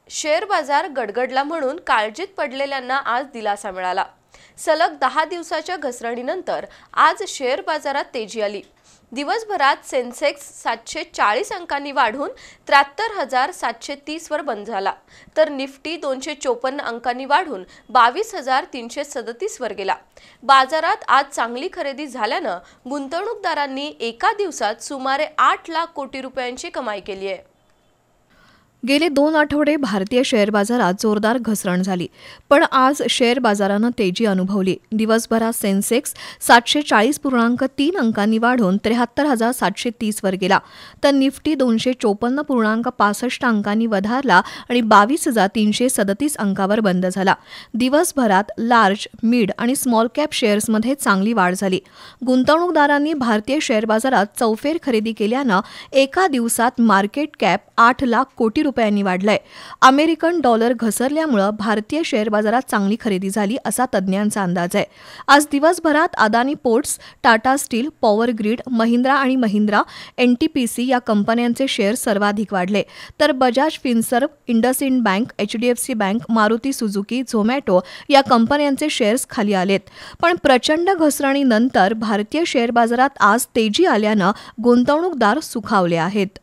Share बाजार गडगडला म्हणून काळजीत पडलेल्यांना आज दिलासा मिळाला। सलग 10 दिवसाच्या घसरणीनंतर आज शेअर बाजारात तेजी आली। दिवसभरात सेन्सेक्स 740 अंकांनी वाढून 73,730 वर बंद झाला, तर निफ्टी 254 अंकांनी वाढून 22,337 वर गेला। बाजारात आज चांगली खरेदी झाल्यानं गुंतवणूकदारांनी एका दिवसात सुमारे 8 लाख कोटी रुपयांची कमाई केली आहे। गेले 2 आठवडे भारतीय शेअर बाजारात जोरदार घसरण झाली, पण आज शेअर बाजारानं तेजी अनुभवली। दिवसभरात सेन्सेक्स 740.3 अंकांनी वाढून 73,730 वर गेला, तर निफ्टी 254.65 अंकांनी वधारला आणि 22,337 अंकावर बंद झाला। दिवसभरात लार्ज, मिड आणि स्मॉल कॅप शेअर्समध्ये चांगली वाढ झाली। गुंतवणूकदारांनी भारतीय शेअर बाजारात चौफेर खरेदी केल्यानं एका दिवसात मार्केट कॅप 8 लाख कोटी रुपयांनी वाढलाय। अमेरिकन डॉलर घसरल्यामुळे भारतीय शेअर बाजारात चांगली खरेदी झाली असा तज्ज्ञांचा अंदाज आहे। आज दिवसभरात Adani ports, Tata steel, power grid, Mahindra आणि महिंद्रा, एनटीपीसी या कंपन्यांचे शेअर सर्वाधिक वाढले, तर Bajaj Finserv, IndusInd bank, HDFC bank, Maruti Suzuki, Zomato या कंपन्यांचे शेअर्स खाली आलेत। पण प्रचंड घसरणीनंतर भारतीय शेअर बाजारात आज तेजी आल्यानं गुंतवणूकदार सुखावले आहेत।